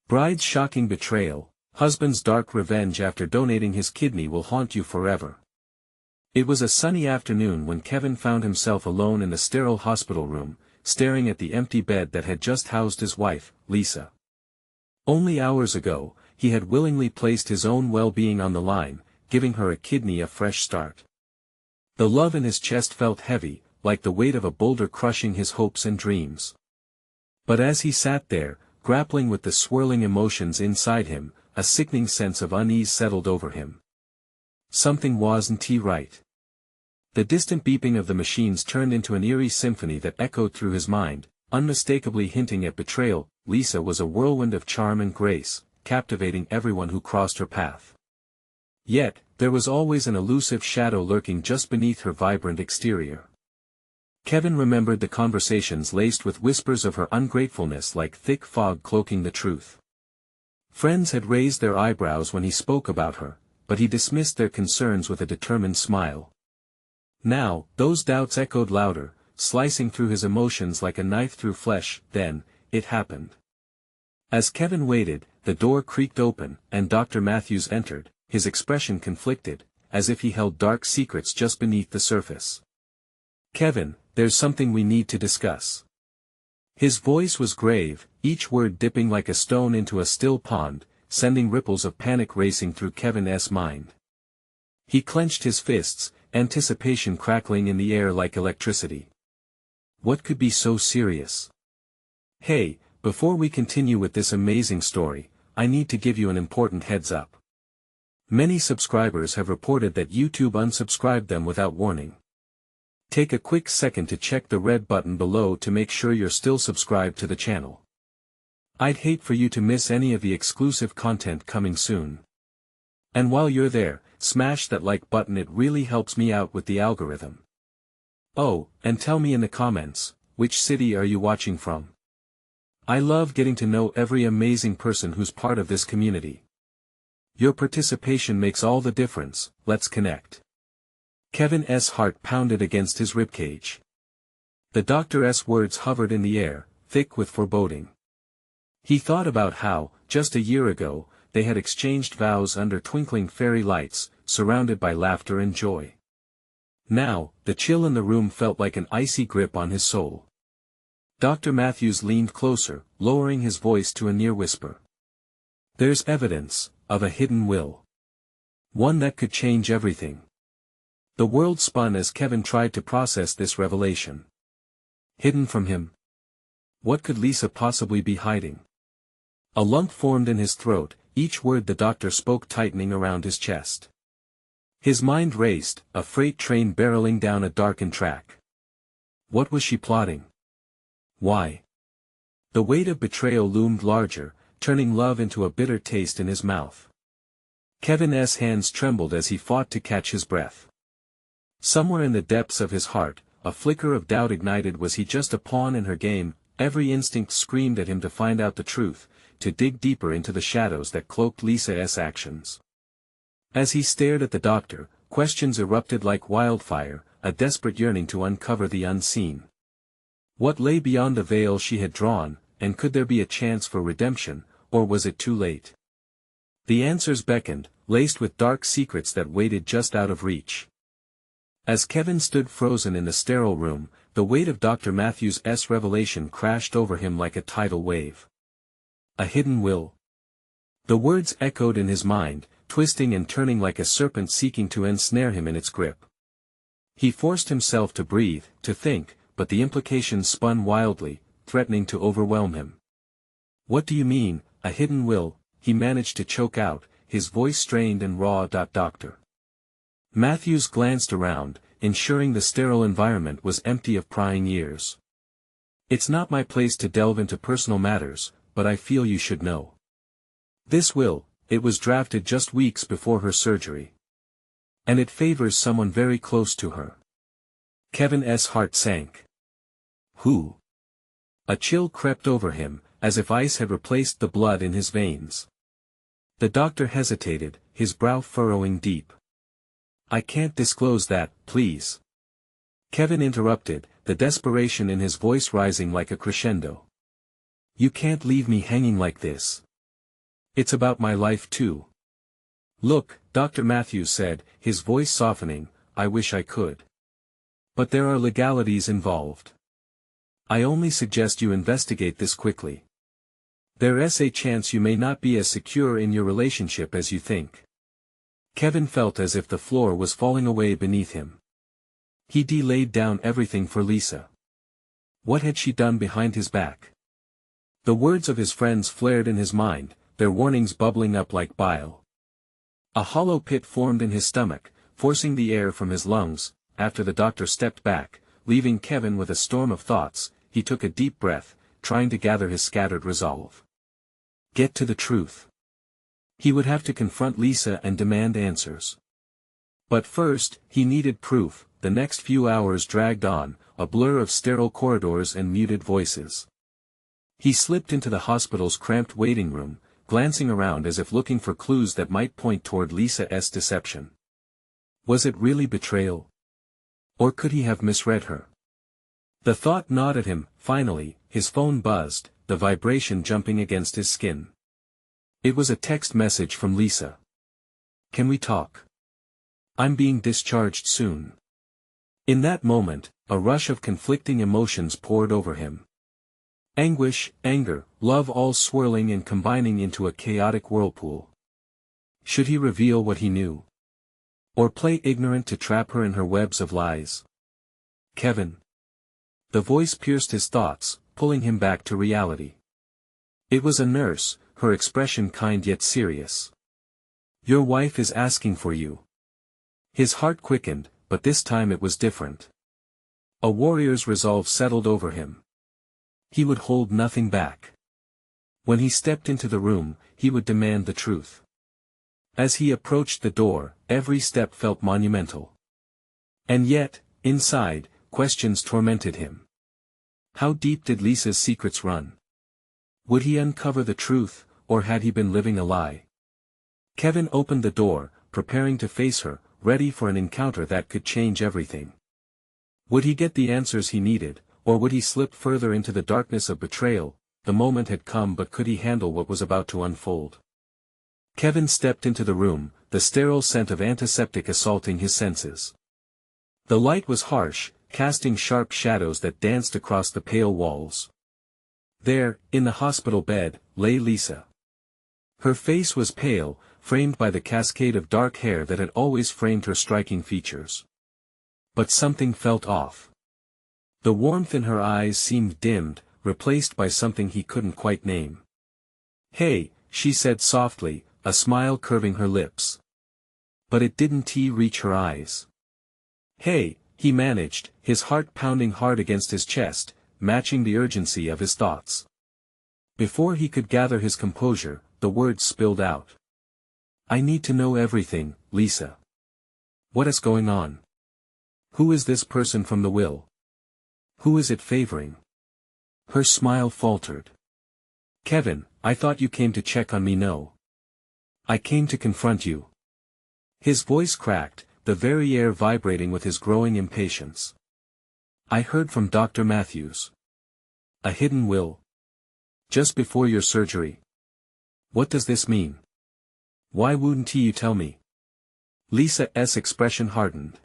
Bride's shocking betrayal, husband's dark revenge after donating his kidney will haunt you forever. It was a sunny afternoon when Kevin found himself alone in the sterile hospital room, staring at the empty bed that had just housed his wife, Lisa. Only hours ago, he had willingly placed his own well-being on the line, giving her a kidney a fresh start. The love in his chest felt heavy, like the weight of a boulder crushing his hopes and dreams. But as he sat there, grappling with the swirling emotions inside him, a sickening sense of unease settled over him. Something wasn't right. The distant beeping of the machines turned into an eerie symphony that echoed through his mind, unmistakably hinting at betrayal. Lisa was a whirlwind of charm and grace, captivating everyone who crossed her path. Yet, there was always an elusive shadow lurking just beneath her vibrant exterior. Kevin remembered the conversations laced with whispers of her ungratefulness like thick fog cloaking the truth. Friends had raised their eyebrows when he spoke about her, but he dismissed their concerns with a determined smile. Now, those doubts echoed louder, slicing through his emotions like a knife through flesh. Then, it happened. As Kevin waited, the door creaked open, and Dr. Matthews entered, his expression conflicted, as if he held dark secrets just beneath the surface. "Kevin, there's something we need to discuss." His voice was grave, each word dipping like a stone into a still pond, sending ripples of panic racing through Kevin's mind. He clenched his fists, anticipation crackling in the air like electricity. What could be so serious? "Hey, before we continue with this amazing story, I need to give you an important heads up. Many subscribers have reported that YouTube unsubscribed them without warning. Take a quick second to check the red button below to make sure you're still subscribed to the channel. I'd hate for you to miss any of the exclusive content coming soon. And while you're there, smash that like button, it really helps me out with the algorithm. Oh, and tell me in the comments, which city are you watching from? I love getting to know every amazing person who's part of this community. Your participation makes all the difference. Let's connect." Kevin's heart pounded against his ribcage. The doctor's words hovered in the air, thick with foreboding. He thought about how, just a year ago, they had exchanged vows under twinkling fairy lights, surrounded by laughter and joy. Now, the chill in the room felt like an icy grip on his soul. Dr. Matthews leaned closer, lowering his voice to a near whisper. "There's evidence of a hidden will. One that could change everything." The world spun as Kevin tried to process this revelation. Hidden from him? What could Lisa possibly be hiding? A lump formed in his throat, each word the doctor spoke tightening around his chest. His mind raced, a freight train barreling down a darkened track. What was she plotting? Why? The weight of betrayal loomed larger, turning love into a bitter taste in his mouth. Kevin's hands trembled as he fought to catch his breath. Somewhere in the depths of his heart, a flicker of doubt ignited. Was he just a pawn in her game? Every instinct screamed at him to find out the truth, to dig deeper into the shadows that cloaked Lisa's actions. As he stared at the doctor, questions erupted like wildfire, a desperate yearning to uncover the unseen. What lay beyond the veil she had drawn, and could there be a chance for redemption, or was it too late? The answers beckoned, laced with dark secrets that waited just out of reach. As Kevin stood frozen in the sterile room, the weight of Dr. Matthews' revelation crashed over him like a tidal wave. A hidden will. The words echoed in his mind, twisting and turning like a serpent seeking to ensnare him in its grip. He forced himself to breathe, to think, but the implications spun wildly, threatening to overwhelm him. "What do you mean, a hidden will?" he managed to choke out, his voice strained and raw. "Doctor." Matthews glanced around, ensuring the sterile environment was empty of prying ears. "It's not my place to delve into personal matters, but I feel you should know. This will, it was drafted just weeks before her surgery. And it favors someone very close to her." Kevin's heart sank. "Who?" A chill crept over him, as if ice had replaced the blood in his veins. The doctor hesitated, his brow furrowing deep. "I can't disclose that, please." Kevin interrupted, the desperation in his voice rising like a crescendo. "You can't leave me hanging like this. It's about my life too. Look, Dr. Matthews said, his voice softening, I wish I could. But there are legalities involved. I only suggest you investigate this quickly. There's a chance you may not be as secure in your relationship as you think. Kevin felt as if the floor was falling away beneath him. He laid down everything for Lisa. What had she done behind his back? The words of his friends flared in his mind, their warnings bubbling up like bile. A hollow pit formed in his stomach, forcing the air from his lungs. After the doctor stepped back, leaving Kevin with a storm of thoughts, he took a deep breath, trying to gather his scattered resolve. Get to the truth. He would have to confront Lisa and demand answers. But first, he needed proof. The next few hours dragged on, a blur of sterile corridors and muted voices. He slipped into the hospital's cramped waiting room, glancing around as if looking for clues that might point toward Lisa's deception. Was it really betrayal? Or could he have misread her? The thought gnawed at him. Finally, his phone buzzed, the vibration jumping against his skin. It was a text message from Lisa. Can we talk? I'm being discharged soon. In that moment, a rush of conflicting emotions poured over him. Anguish, anger, love, all swirling and combining into a chaotic whirlpool. Should he reveal what he knew? Or play ignorant to trap her in her webs of lies? Kevin. The voice pierced his thoughts, pulling him back to reality. It was a nurse, her expression kind yet serious. Your wife is asking for you. His heart quickened, but this time it was different. A warrior's resolve settled over him. He would hold nothing back. When he stepped into the room, he would demand the truth. As he approached the door, every step felt monumental. And yet, inside, questions tormented him. How deep did Lisa's secrets run? Would he uncover the truth, or had he been living a lie? Kevin opened the door, preparing to face her, ready for an encounter that could change everything. Would he get the answers he needed, or would he slip further into the darkness of betrayal? The moment had come, but could he handle what was about to unfold? Kevin stepped into the room, the sterile scent of antiseptic assaulting his senses. The light was harsh, casting sharp shadows that danced across the pale walls. There, in the hospital bed, lay Lisa. Her face was pale, framed by the cascade of dark hair that had always framed her striking features. But something felt off. The warmth in her eyes seemed dimmed, replaced by something he couldn't quite name. Hey, she said softly, a smile curving her lips. But it didn't reach her eyes. Hey, he managed, his heart pounding hard against his chest, matching the urgency of his thoughts. Before he could gather his composure, the words spilled out. I need to know everything, Lisa. What is going on? Who is this person from the will? Who is it favoring? Her smile faltered. Kevin, I thought you came to check on me. No. I came to confront you. His voice cracked, the very air vibrating with his growing impatience. I heard from Dr. Matthews. A hidden will. Just before your surgery. What does this mean? Why wouldn't you tell me? Lisa's expression hardened.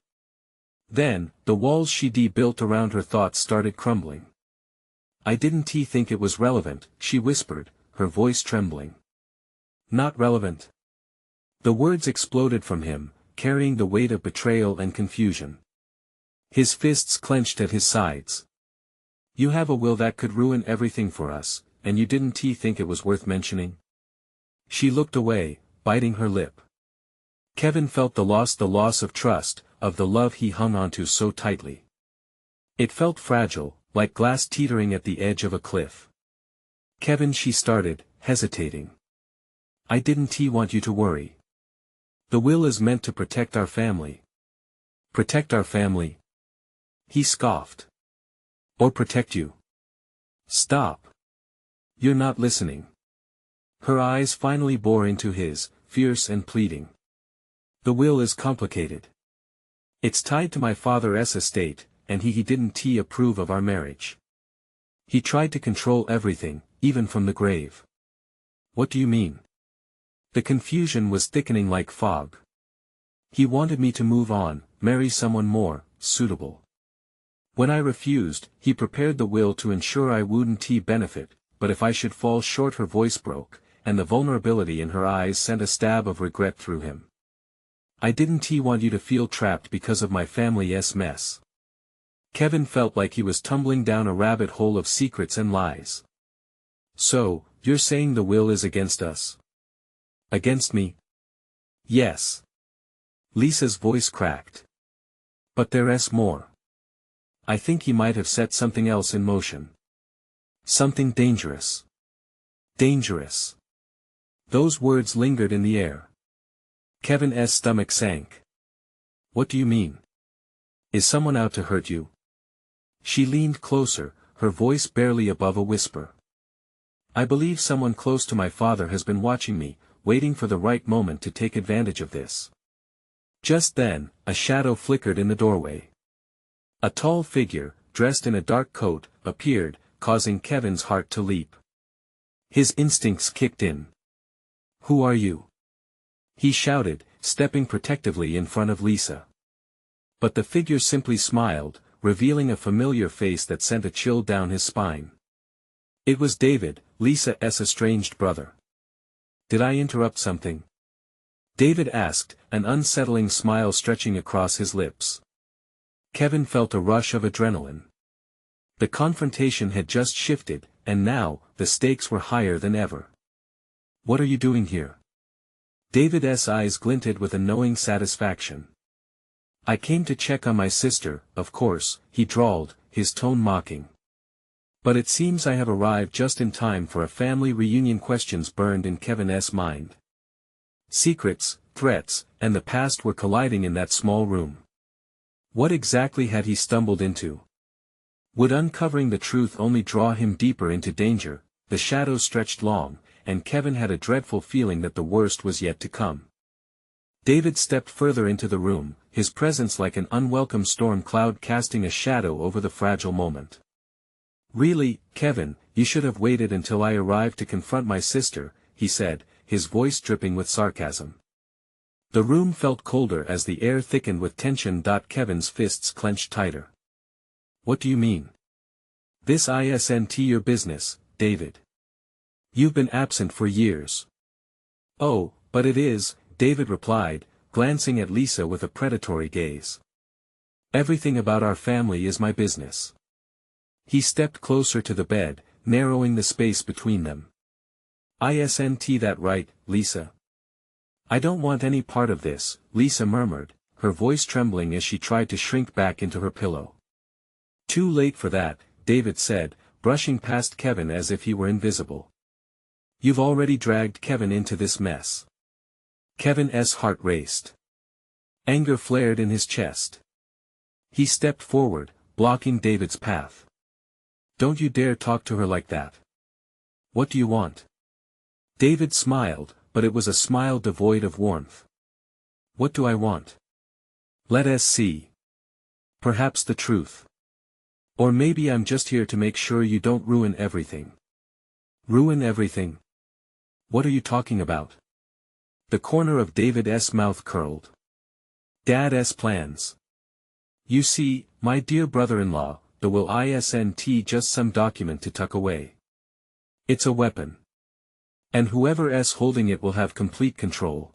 Then, the walls she built around her thoughts started crumbling. I didn't think it was relevant, she whispered, her voice trembling. Not relevant. The words exploded from him, carrying the weight of betrayal and confusion. His fists clenched at his sides. You have a will that could ruin everything for us, and you didn't think it was worth mentioning? She looked away, biting her lip. Kevin felt the loss of trust, of the love he hung onto so tightly. It felt fragile, like glass teetering at the edge of a cliff. Kevin, she started, hesitating. I didn't want you to worry. The will is meant to protect our family. Protect our family? He scoffed. Or protect you? Stop. You're not listening. Her eyes finally bore into his, fierce and pleading. The will is complicated. It's tied to my father's estate, and he didn't approve of our marriage. He tried to control everything, even from the grave. What do you mean? The confusion was thickening like fog. He wanted me to move on, marry someone more suitable. When I refused, he prepared the will to ensure I wouldn't benefit, but if I should fall short, her voice broke, and the vulnerability in her eyes sent a stab of regret through him. I didn't want you to feel trapped because of my family's mess. Kevin felt like he was tumbling down a rabbit hole of secrets and lies. So, you're saying the will is against us? Against me? Yes. Lisa's voice cracked. But there's more. I think he might have set something else in motion. Something dangerous. Dangerous. Those words lingered in the air. Kevin's stomach sank. What do you mean? Is someone out to hurt you? She leaned closer, her voice barely above a whisper. I believe someone close to my father has been watching me, waiting for the right moment to take advantage of this. Just then, a shadow flickered in the doorway. A tall figure, dressed in a dark coat, appeared, causing Kevin's heart to leap. His instincts kicked in. Who are you? He shouted, stepping protectively in front of Lisa. But the figure simply smiled, revealing a familiar face that sent a chill down his spine. It was David, Lisa's estranged brother. Did I interrupt something? David asked, an unsettling smile stretching across his lips. Kevin felt a rush of adrenaline. The confrontation had just shifted, and now, the stakes were higher than ever. What are you doing here? David's eyes glinted with a knowing satisfaction. I came to check on my sister, of course, he drawled, his tone mocking. But it seems I have arrived just in time for a family reunion. Questions burned in Kevin's mind. Secrets, threats, and the past were colliding in that small room. What exactly had he stumbled into? Would uncovering the truth only draw him deeper into danger? The shadows stretched long, and Kevin had a dreadful feeling that the worst was yet to come. David stepped further into the room, his presence like an unwelcome storm cloud casting a shadow over the fragile moment. Really, Kevin, you should have waited until I arrived to confront my sister, he said, his voice dripping with sarcasm. The room felt colder as the air thickened with tension. Kevin's fists clenched tighter. What do you mean? This isn't your business, David. You've been absent for years. Oh, but it is, David replied, glancing at Lisa with a predatory gaze. Everything about our family is my business. He stepped closer to the bed, narrowing the space between them. Isn't that right, Lisa? I don't want any part of this, Lisa murmured, her voice trembling as she tried to shrink back into her pillow. Too late for that, David said, brushing past Kevin as if he were invisible. You've already dragged Kevin into this mess. Kevin's heart raced. Anger flared in his chest. He stepped forward, blocking David's path. Don't you dare talk to her like that. What do you want? David smiled, but it was a smile devoid of warmth. What do I want? Let us see. Perhaps the truth. Or maybe I'm just here to make sure you don't ruin everything. Ruin everything? What are you talking about? The corner of David's mouth curled. Dad's plans. You see, my dear brother-in-law, the will isn't just some document to tuck away. It's a weapon. And whoever's holding it will have complete control.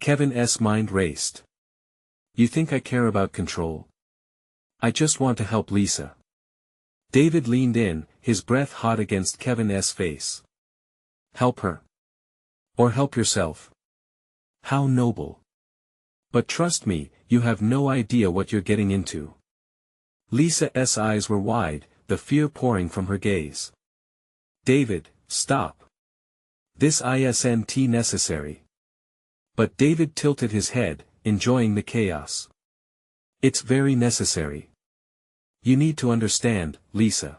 Kevin's mind raced. You think I care about control? I just want to help Lisa. David leaned in, his breath hot against Kevin's face. Help her. Or help yourself. How noble. But trust me, you have no idea what you're getting into. Lisa's eyes were wide, the fear pouring from her gaze. David, stop. This isn't necessary. But David tilted his head, enjoying the chaos. It's very necessary. You need to understand, Lisa.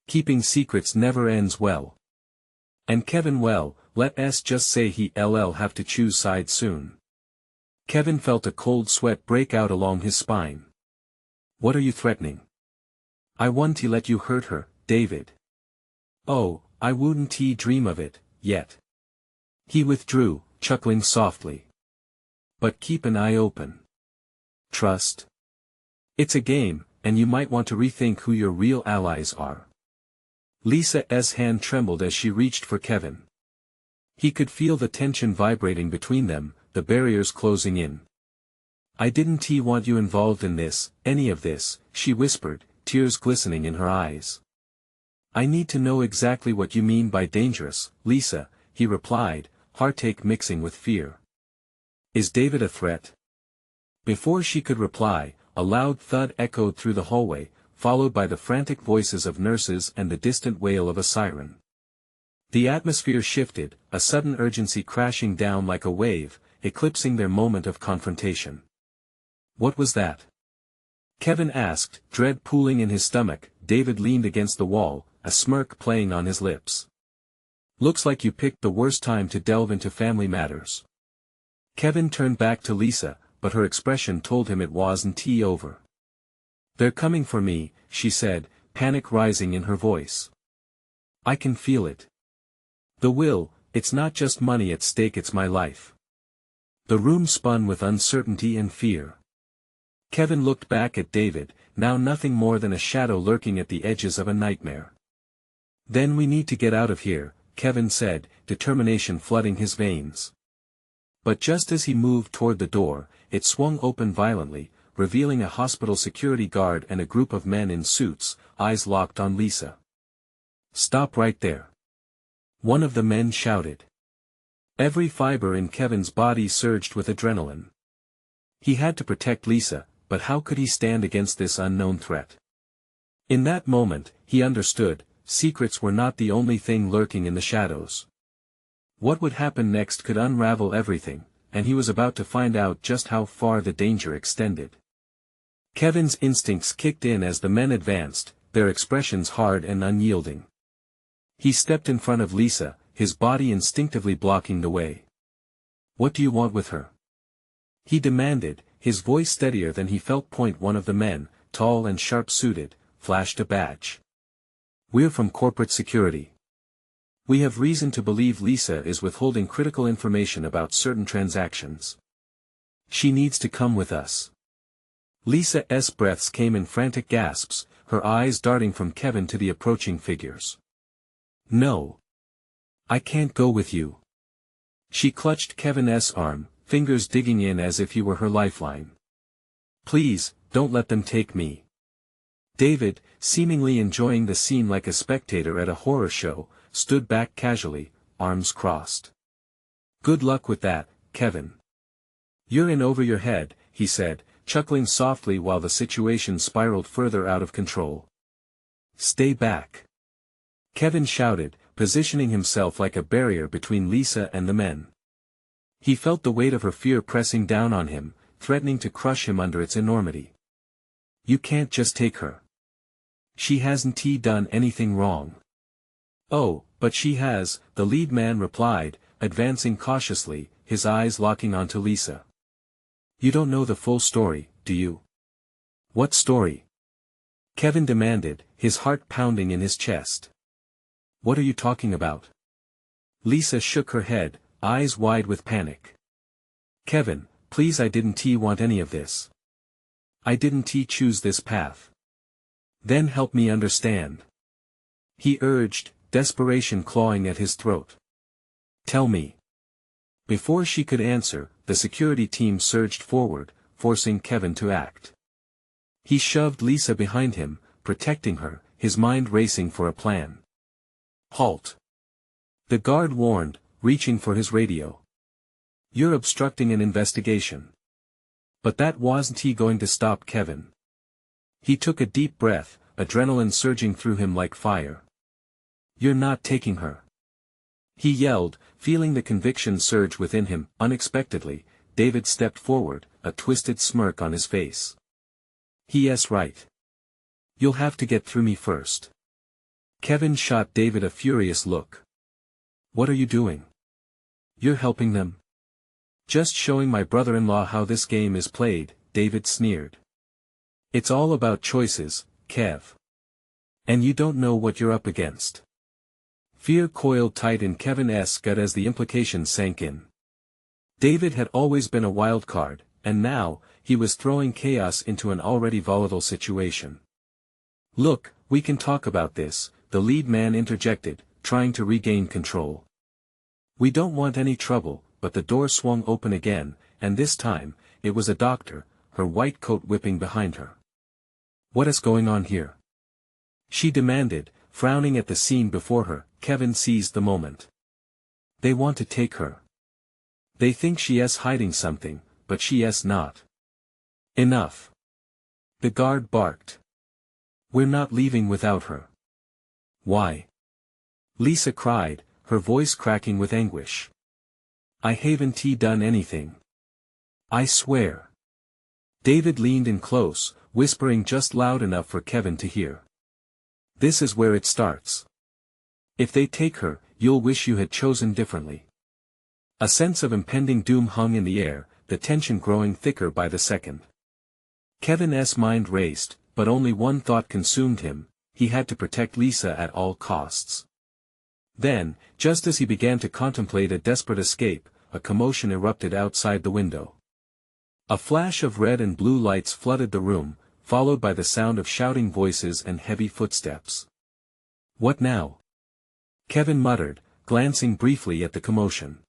Keeping secrets never ends well. And Kevin, well, let's just say he'll have to choose sides soon. Kevin felt a cold sweat break out along his spine. What are you threatening? I won't let you hurt her, David. Oh, I wouldn't dream of it, yet. He withdrew, chuckling softly. But keep an eye open. Trust. It's a game, and you might want to rethink who your real allies are. Lisa's hand trembled as she reached for Kevin. He could feel the tension vibrating between them, the barriers closing in. I didn't want you involved in this, any of this, she whispered, tears glistening in her eyes. I need to know exactly what you mean by dangerous, Lisa, he replied, heartache mixing with fear. Is David a threat? Before she could reply, a loud thud echoed through the hallway, followed by the frantic voices of nurses and the distant wail of a siren. The atmosphere shifted, a sudden urgency crashing down like a wave, eclipsing their moment of confrontation. What was that? Kevin asked, dread pooling in his stomach. David leaned against the wall, a smirk playing on his lips. Looks like you picked the worst time to delve into family matters. Kevin turned back to Lisa, but her expression told him it wasn't over. They're coming for me, she said, panic rising in her voice. I can feel it. The will, it's not just money at stake, it's my life. The room spun with uncertainty and fear. Kevin looked back at David, now nothing more than a shadow lurking at the edges of a nightmare. Then we need to get out of here, Kevin said, determination flooding his veins. But just as he moved toward the door, it swung open violently, revealing a hospital security guard and a group of men in suits, eyes locked on Lisa. Stop right there. One of the men shouted. Every fiber in Kevin's body surged with adrenaline. He had to protect Lisa, but how could he stand against this unknown threat? In that moment, he understood, secrets were not the only thing lurking in the shadows. What would happen next could unravel everything, and he was about to find out just how far the danger extended. Kevin's instincts kicked in as the men advanced, their expressions hard and unyielding. He stepped in front of Lisa, his body instinctively blocking the way. What do you want with her? He demanded, his voice steadier than he felt. One of the men, tall and sharp-suited, flashed a badge. We're from corporate security. We have reason to believe Lisa is withholding critical information about certain transactions. She needs to come with us. Lisa's breaths came in frantic gasps, her eyes darting from Kevin to the approaching figures. No. I can't go with you. She clutched Kevin's arm, fingers digging in as if he were her lifeline. Please, don't let them take me. David, seemingly enjoying the scene like a spectator at a horror show, stood back casually, arms crossed. Good luck with that, Kevin. You're in over your head, he said, chuckling softly while the situation spiraled further out of control. Stay back. Kevin shouted, positioning himself like a barrier between Lisa and the men. He felt the weight of her fear pressing down on him, threatening to crush him under its enormity. You can't just take her. She hasn't done anything wrong. Oh, but she has, the lead man replied, advancing cautiously, his eyes locking onto Lisa. You don't know the full story, do you? What story? Kevin demanded, his heart pounding in his chest. What are you talking about? Lisa shook her head, eyes wide with panic. Kevin, please, I didn't want any of this. I didn't choose this path. Then help me understand. He urged, desperation clawing at his throat. Tell me. Before she could answer, the security team surged forward, forcing Kevin to act. He shoved Lisa behind him, protecting her, his mind racing for a plan. Halt. The guard warned, reaching for his radio. You're obstructing an investigation. But that wasn't going to stop Kevin. He took a deep breath, adrenaline surging through him like fire. You're not taking her. He yelled, feeling the conviction surge within him. Unexpectedly, David stepped forward, a twisted smirk on his face. Yes, right. You'll have to get through me first. Kevin shot David a furious look. What are you doing? You're helping them? Just showing my brother-in-law how this game is played, David sneered. It's all about choices, Kev. And you don't know what you're up against. Fear coiled tight in Kevin's gut as the implications sank in. David had always been a wild card, and now, he was throwing chaos into an already volatile situation. "Look, we can talk about this," the lead man interjected, trying to regain control. "We don't want any trouble," but the door swung open again, and this time, it was a doctor, her white coat whipping behind her. "What is going on here?" she demanded, frowning at the scene before her. Kevin seized the moment. "They want to take her. They think she is hiding something, but she is not." "Enough!" the guard barked. "We're not leaving without her." "Why?" Lisa cried, her voice cracking with anguish. "I haven't done anything. I swear." David leaned in close, whispering just loud enough for Kevin to hear. "This is where it starts. If they take her, you'll wish you had chosen differently." A sense of impending doom hung in the air, the tension growing thicker by the second. Kevin's mind raced, but only one thought consumed him: he had to protect Lisa at all costs. Then, just as he began to contemplate a desperate escape, a commotion erupted outside the window. A flash of red and blue lights flooded the room, followed by the sound of shouting voices and heavy footsteps. "What now?" Kevin muttered, glancing briefly at the commotion.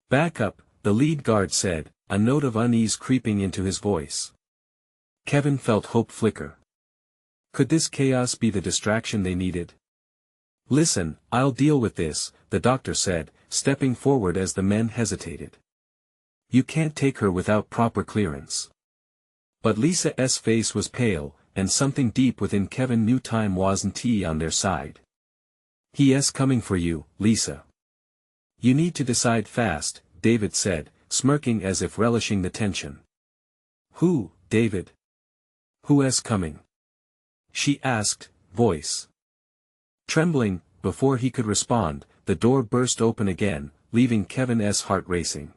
"Back up," the lead guard said, a note of unease creeping into his voice. Kevin felt hope flicker. Could this chaos be the distraction they needed? "Listen, I'll deal with this," the doctor said, stepping forward as the men hesitated. "You can't take her without proper clearance." But Lisa's face was pale, and something deep within Kevin knew time wasn't on their side. "He is coming for you, Lisa. You need to decide fast," David said, smirking as if relishing the tension. "Who, David? Who is coming?" she asked, voice trembling. Before he could respond, the door burst open again, leaving Kevin's heart racing.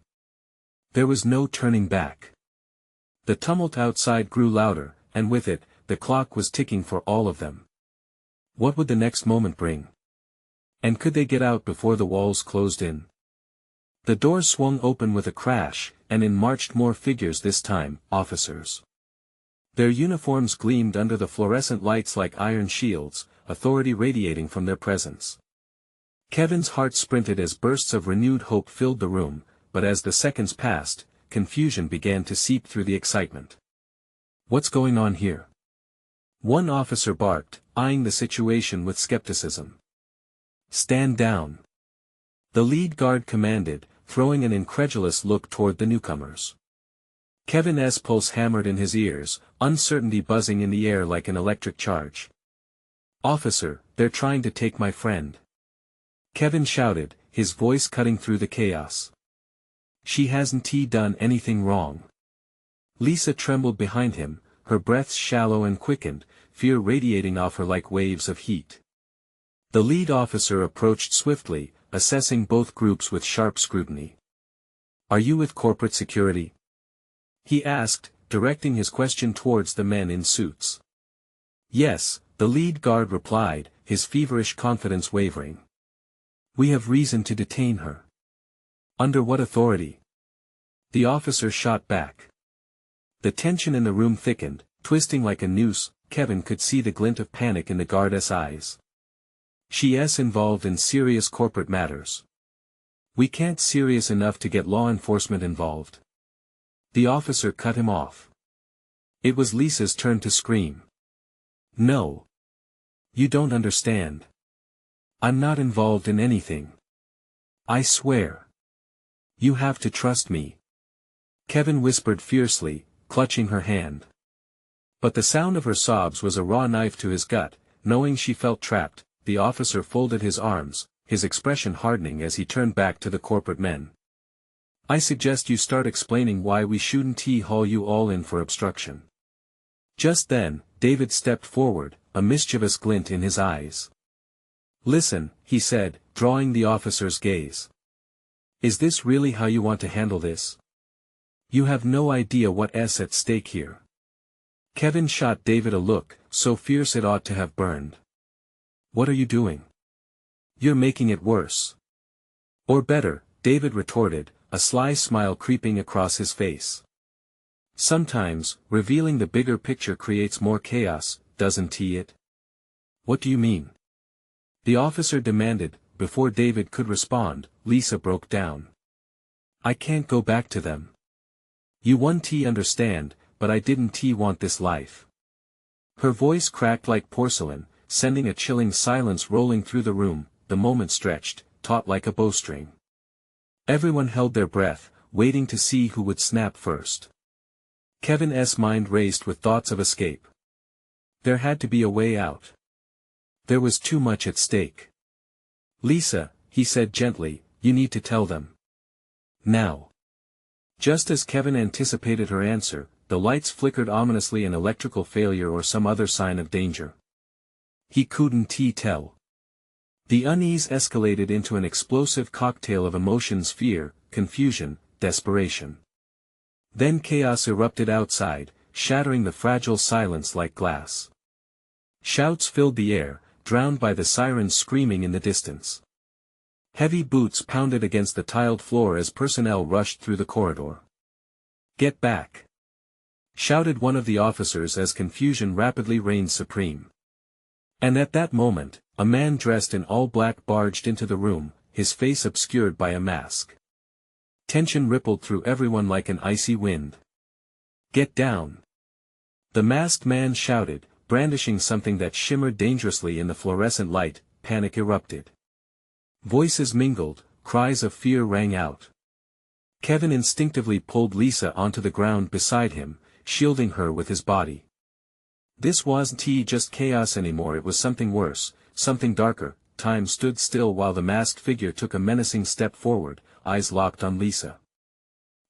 There was no turning back. The tumult outside grew louder, and with it, the clock was ticking for all of them. What would the next moment bring? And could they get out before the walls closed in? The door swung open with a crash, and in marched more figures, this time, officers. Their uniforms gleamed under the fluorescent lights like iron shields, authority radiating from their presence. Kevin's heart sprinted as bursts of renewed hope filled the room, but as the seconds passed, confusion began to seep through the excitement. "What's going on here?" one officer barked, eyeing the situation with skepticism. "Stand down," the lead guard commanded, throwing an incredulous look toward the newcomers. Kevin's pulse hammered in his ears, uncertainty buzzing in the air like an electric charge. "Officer, they're trying to take my friend," Kevin shouted, his voice cutting through the chaos. "She hasn't done anything wrong." Lisa trembled behind him, her breath shallow and quickened, fear radiating off her like waves of heat. The lead officer approached swiftly, assessing both groups with sharp scrutiny. "Are you with corporate security?" he asked, directing his question towards the men in suits. "Yes," the lead guard replied, his feverish confidence wavering. "We have reason to detain her." "Under what authority?" the officer shot back. The tension in the room thickened, twisting like a noose. Kevin could see the glint of panic in the guard's eyes. "She is involved in serious corporate matters. We can't serious enough to get law enforcement involved." The officer cut him off. It was Lisa's turn to scream. "No. You don't understand. I'm not involved in anything. I swear. You have to trust me," Kevin whispered fiercely, clutching her hand. But the sound of her sobs was a raw knife to his gut. Knowing she felt trapped, the officer folded his arms, his expression hardening as he turned back to the corporate men. "I suggest you start explaining why we shouldn't haul you all in for obstruction." Just then, David stepped forward, a mischievous glint in his eyes. "Listen," he said, drawing the officer's gaze. "Is this really how you want to handle this? You have no idea what is at stake here." Kevin shot David a look, so fierce it ought to have burned. "What are you doing?" You're making it worse. Or better, David retorted, a sly smile creeping across his face. Sometimes, revealing the bigger picture creates more chaos, doesn't it? What do you mean? The officer demanded. Before David could respond, Lisa broke down. I can't go back to them. You won't understand, but I didn't want this life. Her voice cracked like porcelain, sending a chilling silence rolling through the room. The moment stretched, taut like a bowstring. Everyone held their breath, waiting to see who would snap first. Kevin's mind raced with thoughts of escape. There had to be a way out. There was too much at stake. Lisa, he said gently, you need to tell them. Now. Just as Kevin anticipated her answer, the lights flickered ominously, an electrical failure or some other sign of danger. He couldn't tell. The unease escalated into an explosive cocktail of emotions: fear, confusion, desperation. Then chaos erupted outside, shattering the fragile silence like glass. Shouts filled the air, drowned by the sirens screaming in the distance. Heavy boots pounded against the tiled floor as personnel rushed through the corridor. Get back! Shouted one of the officers as confusion rapidly reigned supreme. And at that moment, a man dressed in all black barged into the room, his face obscured by a mask. Tension rippled through everyone like an icy wind. Get down! The masked man shouted, brandishing something that shimmered dangerously in the fluorescent light. Panic erupted. Voices mingled, cries of fear rang out. Kevin instinctively pulled Lisa onto the ground beside him, shielding her with his body. This wasn't just chaos anymore, it was something worse, something darker. Time stood still while the masked figure took a menacing step forward, eyes locked on Lisa.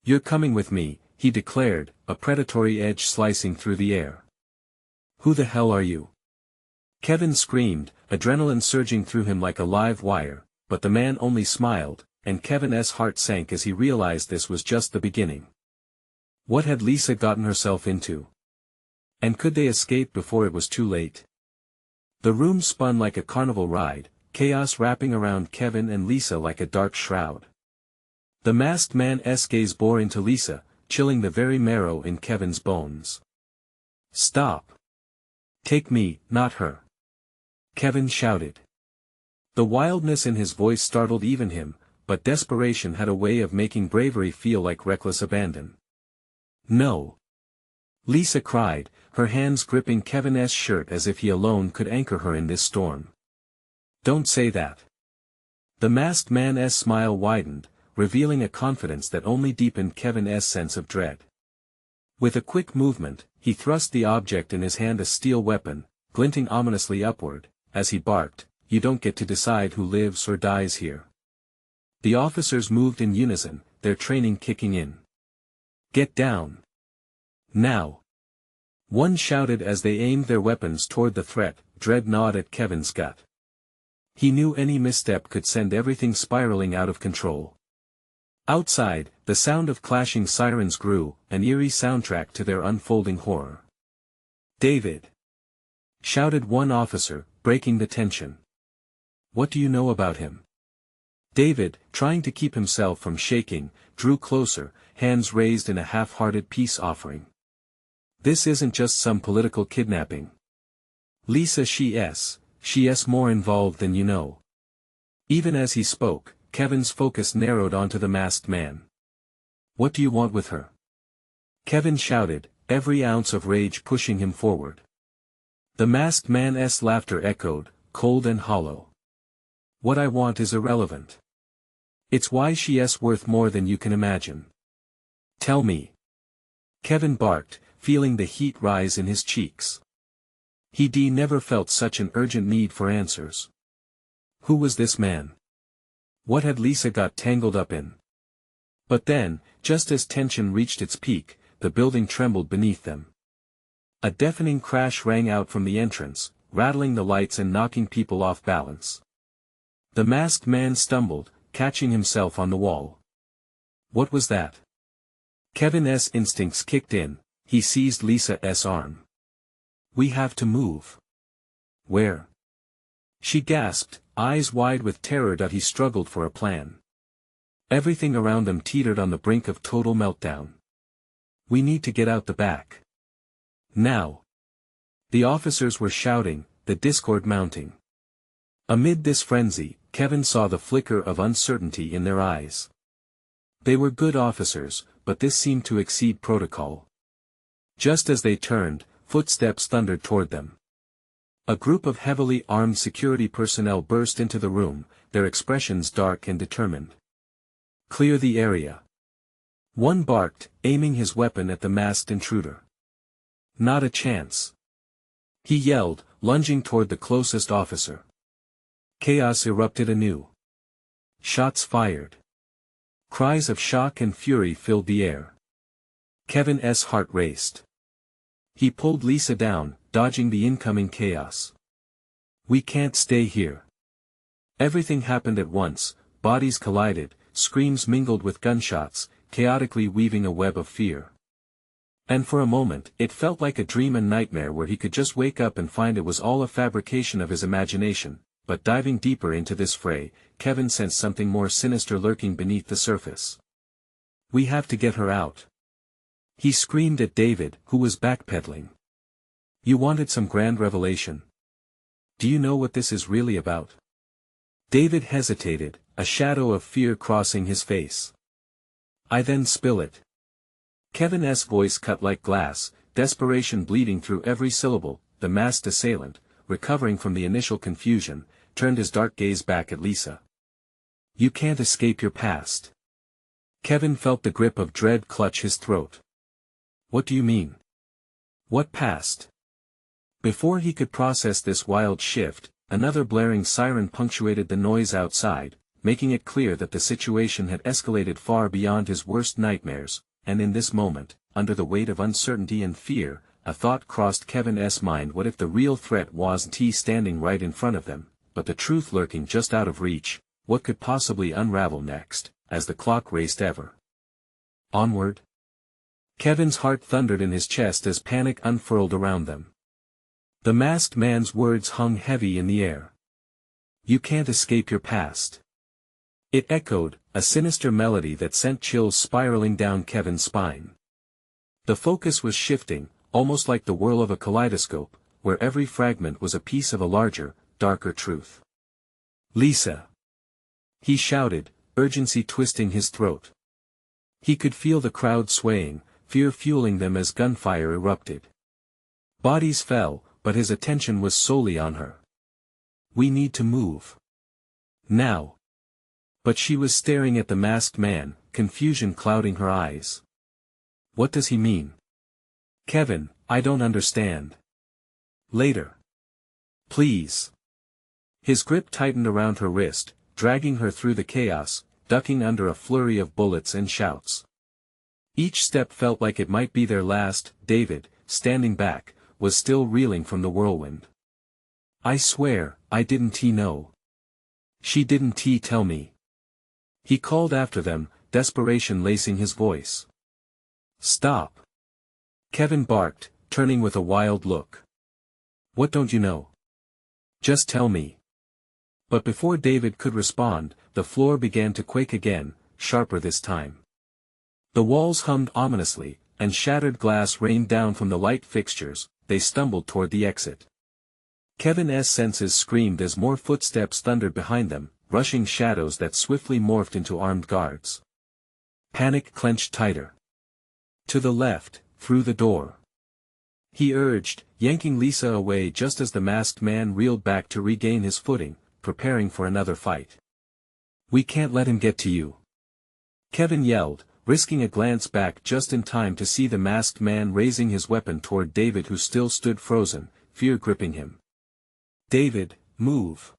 You're coming with me, he declared, a predatory edge slicing through the air. Who the hell are you? Kevin screamed, adrenaline surging through him like a live wire, but the man only smiled, and Kevin's heart sank as he realized this was just the beginning. What had Lisa gotten herself into? And could they escape before it was too late? The room spun like a carnival ride, chaos wrapping around Kevin and Lisa like a dark shroud. The masked man's gaze bore into Lisa, chilling the very marrow in Kevin's bones. Stop! Take me, not her! Kevin shouted. The wildness in his voice startled even him, but desperation had a way of making bravery feel like reckless abandon. No! Lisa cried, her hands gripping Kevin's shirt as if he alone could anchor her in this storm. Don't say that. The masked man's smile widened, revealing a confidence that only deepened Kevin's sense of dread. With a quick movement, he thrust the object in his hand, a steel weapon, glinting ominously upward, as he barked, You don't get to decide who lives or dies here. The officers moved in unison, their training kicking in. Get down! Now! One shouted as they aimed their weapons toward the threat. Dread gnawed at Kevin's gut. He knew any misstep could send everything spiraling out of control. Outside, the sound of clashing sirens grew, an eerie soundtrack to their unfolding horror. David! Shouted one officer, breaking the tension. What do you know about him? David, trying to keep himself from shaking, drew closer, hands raised in a half-hearted peace offering. This isn't just some political kidnapping. Lisa, she's more involved than you know. Even as he spoke, Kevin's focus narrowed onto the masked man. What do you want with her? Kevin shouted, every ounce of rage pushing him forward. The masked man's laughter echoed, cold and hollow. What I want is irrelevant. It's why she's worth more than you can imagine. Tell me. Kevin barked, feeling the heat rise in his cheeks. He never felt such an urgent need for answers. Who was this man? What had Lisa got tangled up in? But then, just as tension reached its peak, the building trembled beneath them. A deafening crash rang out from the entrance, rattling the lights and knocking people off balance. The masked man stumbled, catching himself on the wall. What was that? Kevin's instincts kicked in, he seized Lisa's arm. We have to move. Where? She gasped, eyes wide with terror. He struggled for a plan. Everything around them teetered on the brink of total meltdown. We need to get out the back. Now. The officers were shouting, the discord mounting. Amid this frenzy, Kevin saw the flicker of uncertainty in their eyes. They were good officers, but this seemed to exceed protocol. Just as they turned, footsteps thundered toward them. A group of heavily armed security personnel burst into the room, their expressions dark and determined. Clear the area. One barked, aiming his weapon at the masked intruder. Not a chance. He yelled, lunging toward the closest officer. Chaos erupted anew. Shots fired. Cries of shock and fury filled the air. Kevin's heart raced. He pulled Lisa down, dodging the incoming chaos. We can't stay here. Everything happened at once, bodies collided, screams mingled with gunshots, chaotically weaving a web of fear. And for a moment, it felt like a dream and nightmare where he could just wake up and find it was all a fabrication of his imagination, but diving deeper into this fray, Kevin sensed something more sinister lurking beneath the surface. We have to get her out. He screamed at David, who was backpedaling. You wanted some grand revelation. Do you know what this is really about? David hesitated, a shadow of fear crossing his face. I then spill it. Kevin's voice cut like glass, desperation bleeding through every syllable. The masked assailant, recovering from the initial confusion, turned his dark gaze back at Lisa. You can't escape your past. Kevin felt the grip of dread clutch his throat. What do you mean? What past? Before he could process this wild shift, another blaring siren punctuated the noise outside, making it clear that the situation had escalated far beyond his worst nightmares, and in this moment, under the weight of uncertainty and fear, a thought crossed Kevin's mind. What if the real threat wasn't he standing right in front of them, but the truth lurking just out of reach? What could possibly unravel next, as the clock raced ever onward? Kevin's heart thundered in his chest as panic unfurled around them. The masked man's words hung heavy in the air. You can't escape your past. It echoed, a sinister melody that sent chills spiraling down Kevin's spine. The focus was shifting, almost like the whirl of a kaleidoscope, where every fragment was a piece of a larger, darker truth. Lisa! He shouted, urgency twisting his throat. He could feel the crowd swaying, fear fueling them as gunfire erupted. Bodies fell, but his attention was solely on her. We need to move. Now. But she was staring at the masked man, confusion clouding her eyes. What does he mean? Kevin, I don't understand. Later. Please. His grip tightened around her wrist, dragging her through the chaos, ducking under a flurry of bullets and shouts. Each step felt like it might be their last. David, standing back, was still reeling from the whirlwind. I swear, I didn't know. She didn't tell me. He called after them, desperation lacing his voice. Stop. Kevin barked, turning with a wild look. What don't you know? Just tell me. But before David could respond, the floor began to quake again, sharper this time. The walls hummed ominously, and shattered glass rained down from the light fixtures. They stumbled toward the exit. Kevin's senses screamed as more footsteps thundered behind them, rushing shadows that swiftly morphed into armed guards. Panic clenched tighter. To the left, through the door. He urged, yanking Lisa away just as the masked man reeled back to regain his footing, preparing for another fight. We can't let him get to you. Kevin yelled, risking a glance back just in time to see the masked man raising his weapon toward David, who still stood frozen, fear gripping him. David, move.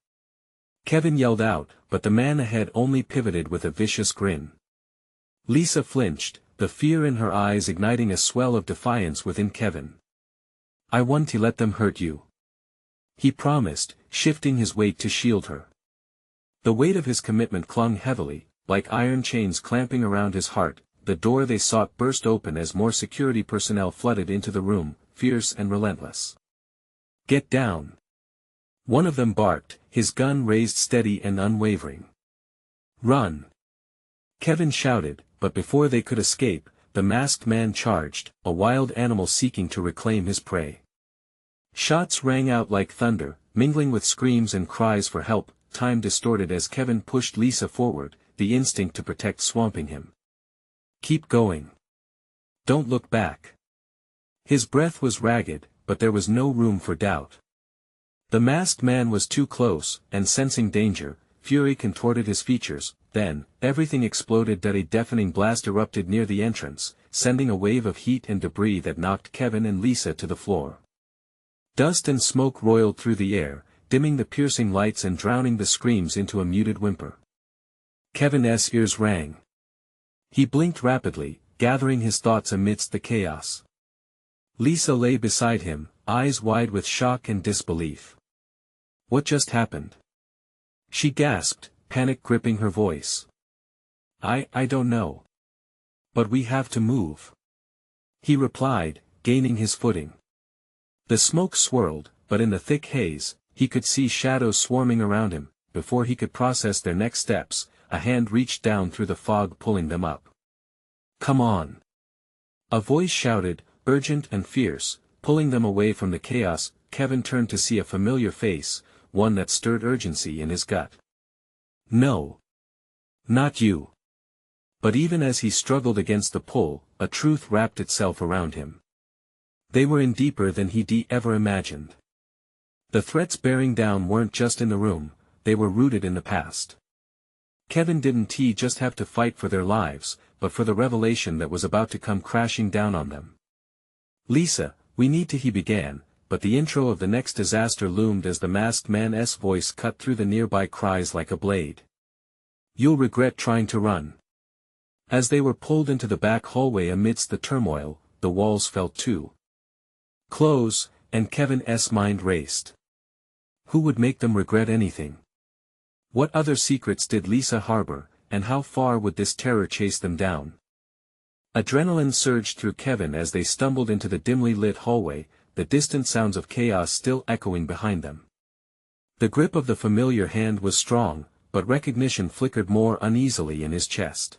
Kevin yelled out, but the man ahead only pivoted with a vicious grin. Lisa flinched, the fear in her eyes igniting a swell of defiance within Kevin. I won't to let them hurt you. He promised, shifting his weight to shield her. The weight of his commitment clung heavily, like iron chains clamping around his heart. The door they sought burst open as more security personnel flooded into the room, fierce and relentless. Get down. One of them barked, his gun raised steady and unwavering. "Run!" Kevin shouted, but before they could escape, the masked man charged, a wild animal seeking to reclaim his prey. Shots rang out like thunder, mingling with screams and cries for help, time distorted as Kevin pushed Lisa forward, the instinct to protect swamping him. "Keep going. Don't look back." His breath was ragged, but there was no room for doubt. The masked man was too close, and sensing danger, fury contorted his features. Then, everything exploded. A deafening blast erupted near the entrance, sending a wave of heat and debris that knocked Kevin and Lisa to the floor. Dust and smoke roiled through the air, dimming the piercing lights and drowning the screams into a muted whimper. Kevin's ears rang. He blinked rapidly, gathering his thoughts amidst the chaos. Lisa lay beside him, eyes wide with shock and disbelief. "What just happened?" she gasped, panic gripping her voice. I don't know. But we have to move," he replied, gaining his footing. The smoke swirled, but in the thick haze, he could see shadows swarming around him. Before he could process their next steps, a hand reached down through the fog, pulling them up. "Come on!" a voice shouted, urgent and fierce, pulling them away from the chaos. Kevin turned to see a familiar face, one that stirred urgency in his gut. "No. Not you." But even as he struggled against the pull, a truth wrapped itself around him. They were in deeper than he'd ever imagined. The threats bearing down weren't just in the room, they were rooted in the past. Kevin didn't just have to fight for their lives, but for the revelation that was about to come crashing down on them. "Lisa, we need to," he began, but the intro of the next disaster loomed as the masked man's voice cut through the nearby cries like a blade. "You'll regret trying to run." As they were pulled into the back hallway amidst the turmoil, the walls felt too close, and Kevin's mind raced. Who would make them regret anything? What other secrets did Lisa harbor, and how far would this terror chase them down? Adrenaline surged through Kevin as they stumbled into the dimly lit hallway, the distant sounds of chaos still echoing behind them. The grip of the familiar hand was strong, but recognition flickered more uneasily in his chest.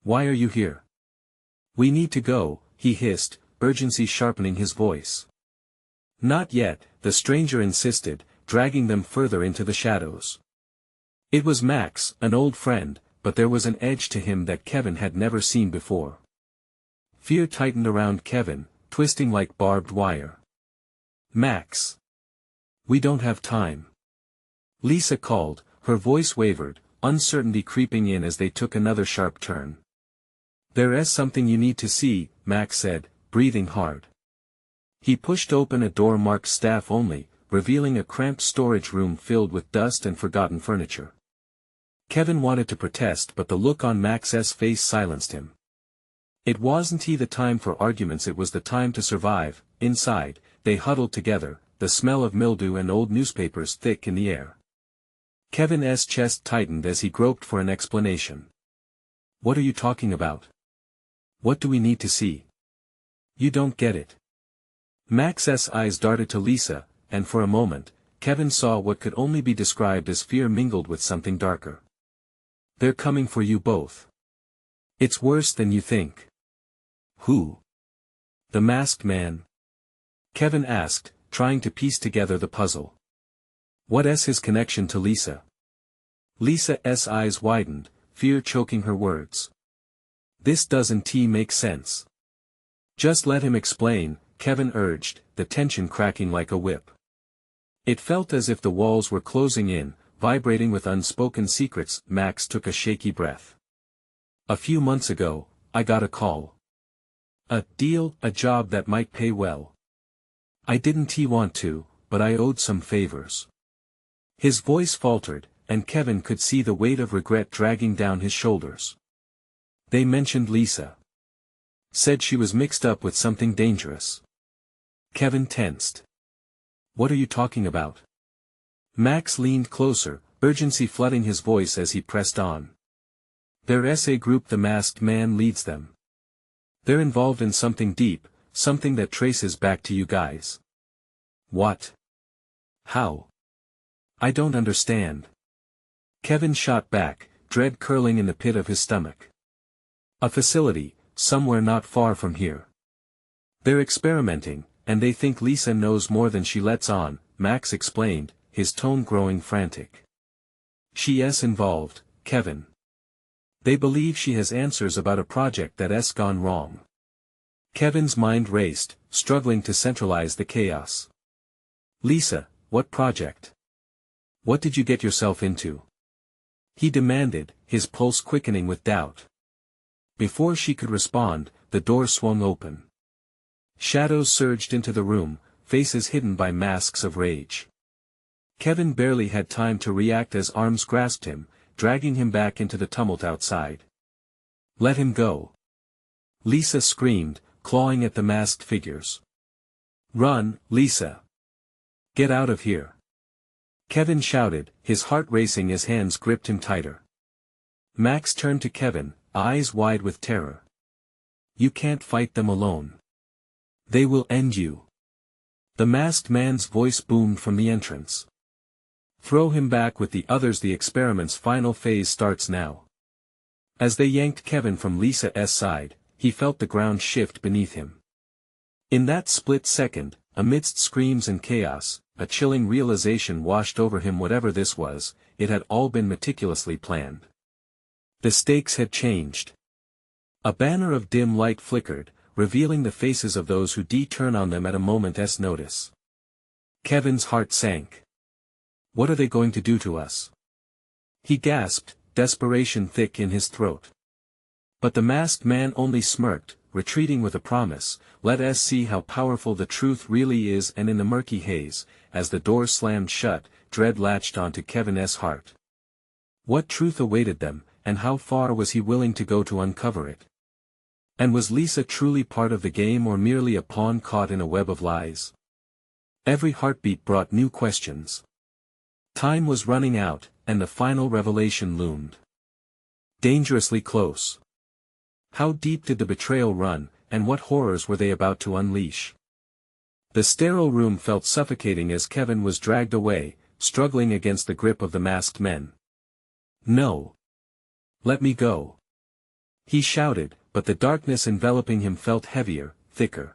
"Why are you here?" "We need to go," he hissed, urgency sharpening his voice. "Not yet," the stranger insisted, dragging them further into the shadows. It was Max, an old friend, but there was an edge to him that Kevin had never seen before. Fear tightened around Kevin, twisting like barbed wire. "Max! We don't have time," Lisa called, her voice wavered, uncertainty creeping in as they took another sharp turn. "There's something you need to see," Max said, breathing hard. He pushed open a door marked "Staff Only," revealing a cramped storage room filled with dust and forgotten furniture. Kevin wanted to protest, but the look on Max's face silenced him. It wasn't the time for arguments, it was the time to survive. Inside, they huddled together, the smell of mildew and old newspapers thick in the air. Kevin's chest tightened as he groped for an explanation. "What are you talking about? What do we need to see? You don't get it." Max's eyes darted to Lisa, and for a moment, Kevin saw what could only be described as fear mingled with something darker. "They're coming for you both. It's worse than you think." "Who?" "The masked man?" Kevin asked, trying to piece together the puzzle. What's his connection to Lisa? Lisa's eyes widened, fear choking her words. This doesn't make sense. "Just let him explain," Kevin urged, the tension cracking like a whip. It felt as if the walls were closing in, vibrating with unspoken secrets. Max took a shaky breath. "A few months ago, I got a call. A deal, a job that might pay well. I didn't want to, but I owed some favors." His voice faltered, and Kevin could see the weight of regret dragging down his shoulders. "They mentioned Lisa. Said she was mixed up with something dangerous." Kevin tensed. "What are you talking about?" Max leaned closer, urgency flooding his voice as he pressed on. "There's a group, the masked man leads them. They're involved in something deep, something that traces back to you guys." "What? How?" I don't understand. Kevin shot back, dread curling in the pit of his stomach. A facility, somewhere not far from here. They're experimenting, and they think Lisa knows more than she lets on, Max explained, his tone growing frantic. She's involved, Kevin. They believe she has answers about a project that's gone wrong. Kevin's mind raced, struggling to centralize the chaos. Lisa, what project? What did you get yourself into? He demanded, his pulse quickening with doubt. Before she could respond, the door swung open. Shadows surged into the room, faces hidden by masks of rage. Kevin barely had time to react as arms grasped him, dragging him back into the tumult outside. Let him go. Lisa screamed, clawing at the masked figures. Run, Lisa. Get out of here. Kevin shouted, his heart racing as hands gripped him tighter. Max turned to Kevin, eyes wide with terror. You can't fight them alone. They will end you. The masked man's voice boomed from the entrance. Throw him back with the others. The experiment's final phase starts now. As they yanked Kevin from Lisa's side, he felt the ground shift beneath him. In that split second, amidst screams and chaos, a chilling realization washed over him. Whatever this was, it had all been meticulously planned. The stakes had changed. A banner of dim light flickered, revealing the faces of those who turn on them at a moment's notice. Kevin's heart sank. What are they going to do to us? He gasped, desperation thick in his throat. But the masked man only smirked, retreating with a promise, let us see how powerful the truth really is. And in the murky haze, as the door slammed shut, dread latched onto Kevin's heart. What truth awaited them, and how far was he willing to go to uncover it? And was Lisa truly part of the game or merely a pawn caught in a web of lies? Every heartbeat brought new questions. Time was running out, and the final revelation loomed. Dangerously close. How deep did the betrayal run, and what horrors were they about to unleash? The sterile room felt suffocating as Kevin was dragged away, struggling against the grip of the masked men. No. Let me go. He shouted, but the darkness enveloping him felt heavier, thicker.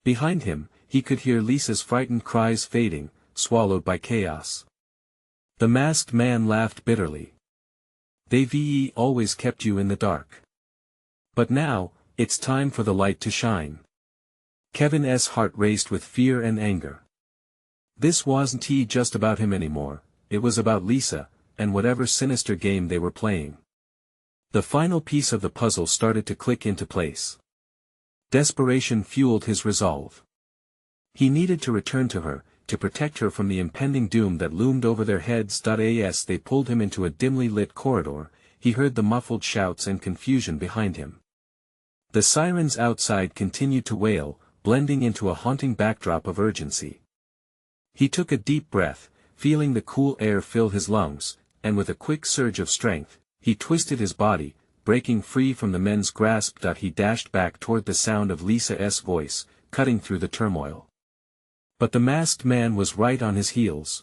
Behind him, he could hear Lisa's frightened cries fading, swallowed by chaos. The masked man laughed bitterly. They've always kept you in the dark. But now, it's time for the light to shine. Kevin's heart raced with fear and anger. This wasn't just about him anymore, it was about Lisa, and whatever sinister game they were playing. The final piece of the puzzle started to click into place. Desperation fueled his resolve. He needed to return to her, to protect her from the impending doom that loomed over their heads. As they pulled him into a dimly lit corridor, he heard the muffled shouts and confusion behind him. The sirens outside continued to wail, blending into a haunting backdrop of urgency. He took a deep breath, feeling the cool air fill his lungs, and with a quick surge of strength, he twisted his body, breaking free from the men's grasp. He dashed back toward the sound of Lisa's voice, cutting through the turmoil. But the masked man was right on his heels.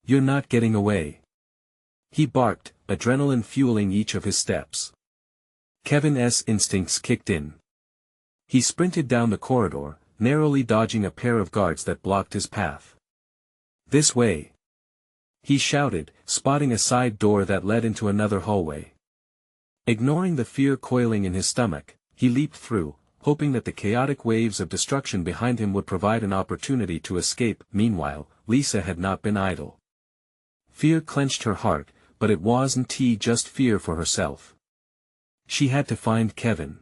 You're not getting away. He barked, adrenaline fueling each of his steps. Kevin's instincts kicked in. He sprinted down the corridor, narrowly dodging a pair of guards that blocked his path. This way. He shouted, spotting a side door that led into another hallway. Ignoring the fear coiling in his stomach, he leaped through, hoping that the chaotic waves of destruction behind him would provide an opportunity to escape. Meanwhile, Lisa had not been idle. Fear clenched her heart, but it wasn't just fear for herself. She had to find Kevin.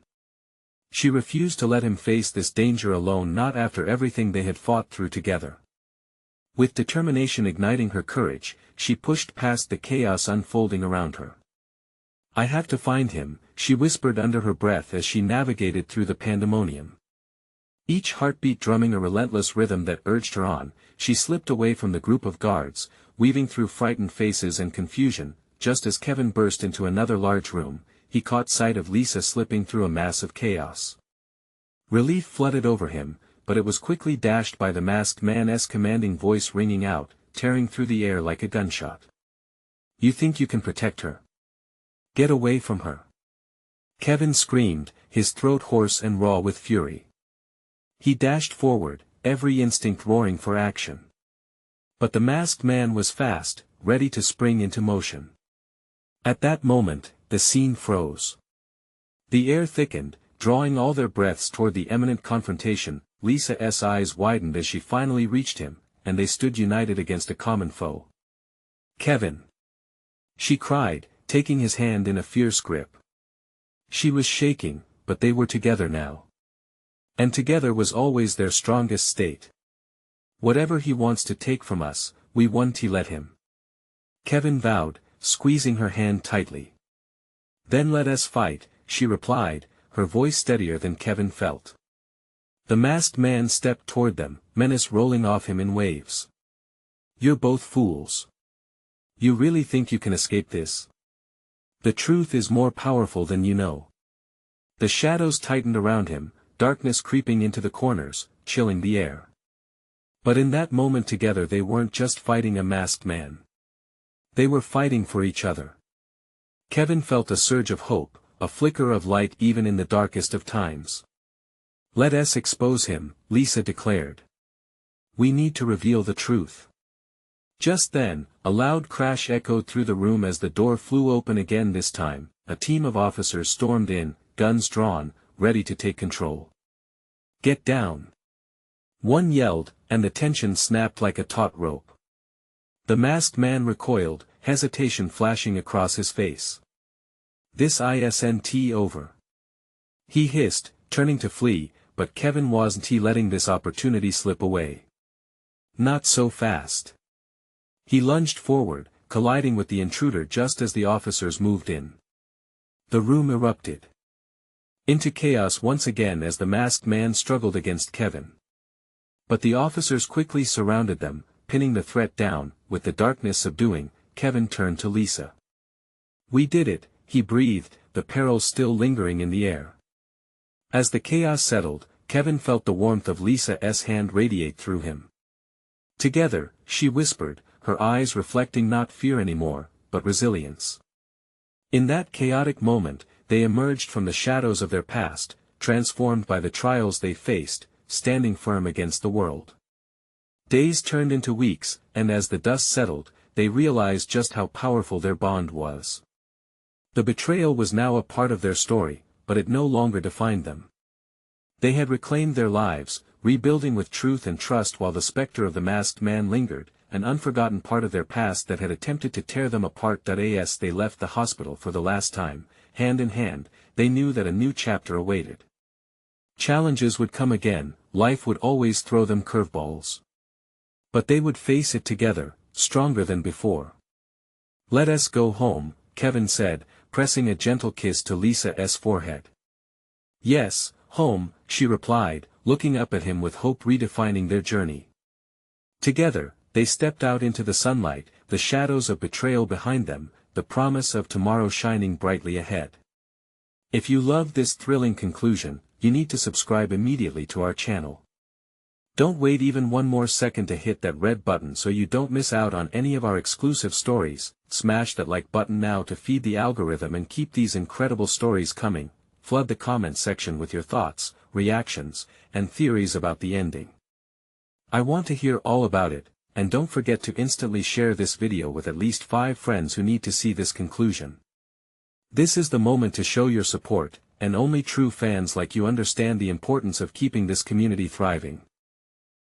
She refused to let him face this danger alone, not after everything they had fought through together. With determination igniting her courage, she pushed past the chaos unfolding around her. I have to find him, she whispered under her breath as she navigated through the pandemonium. Each heartbeat drumming a relentless rhythm that urged her on. She slipped away from the group of guards, weaving through frightened faces and confusion. Just as Kevin burst into another large room, he caught sight of Lisa slipping through a mass of chaos. Relief flooded over him, but it was quickly dashed by the masked man's commanding voice ringing out, tearing through the air like a gunshot. You think you can protect her? Get away from her. Kevin screamed, his throat hoarse and raw with fury. He dashed forward, every instinct roaring for action. But the masked man was fast, ready to spring into motion. At that moment, the scene froze. The air thickened, drawing all their breaths toward the imminent confrontation. Lisa's eyes widened as she finally reached him, and they stood united against a common foe. Kevin! She cried, taking his hand in a fierce grip. She was shaking, but they were together now. And together was always their strongest state. Whatever he wants to take from us, we won't let him. Kevin vowed, squeezing her hand tightly. Then let us fight, she replied, her voice steadier than Kevin felt. The masked man stepped toward them, menace rolling off him in waves. You're both fools. You really think you can escape this? The truth is more powerful than you know. The shadows tightened around him, darkness creeping into the corners, chilling the air. But in that moment together they weren't just fighting a masked man. They were fighting for each other. Kevin felt a surge of hope, a flicker of light even in the darkest of times. Let us expose him, Lisa declared. We need to reveal the truth. Just then, a loud crash echoed through the room as the door flew open again. This time, a team of officers stormed in, guns drawn, ready to take control. Get down! One yelled, and the tension snapped like a taut rope. The masked man recoiled, hesitation flashing across his face. This isn't over. He hissed, turning to flee, but Kevin wasn't letting this opportunity slip away. Not so fast. He lunged forward, colliding with the intruder just as the officers moved in. The room erupted into chaos once again as the masked man struggled against Kevin. But the officers quickly surrounded them, pinning the threat down. With the darkness subduing, Kevin turned to Lisa. We did it, he breathed, the peril still lingering in the air. As the chaos settled, Kevin felt the warmth of Lisa's hand radiate through him. Together, she whispered, her eyes reflecting not fear anymore, but resilience. In that chaotic moment, they emerged from the shadows of their past, transformed by the trials they faced, standing firm against the world. Days turned into weeks, and as the dust settled, they realized just how powerful their bond was. The betrayal was now a part of their story, but it no longer defined them. They had reclaimed their lives, rebuilding with truth and trust while the specter of the masked man lingered, an unforgotten part of their past that had attempted to tear them apart. As they left the hospital for the last time, hand in hand, they knew that a new chapter awaited. Challenges would come again, life would always throw them curveballs. But they would face it together, stronger than before. Let us go home, Kevin said, pressing a gentle kiss to Lisa's forehead. Yes, home, she replied, looking up at him with hope redefining their journey. Together, they stepped out into the sunlight, the shadows of betrayal behind them, the promise of tomorrow shining brightly ahead. If you loved this thrilling conclusion, you need to subscribe immediately to our channel. Don't wait even one more second to hit that red button so you don't miss out on any of our exclusive stories. Smash that like button now to feed the algorithm and keep these incredible stories coming. Flood the comment section with your thoughts, reactions, and theories about the ending. I want to hear all about it, and don't forget to instantly share this video with at least 5 friends who need to see this conclusion. This is the moment to show your support, and only true fans like you understand the importance of keeping this community thriving.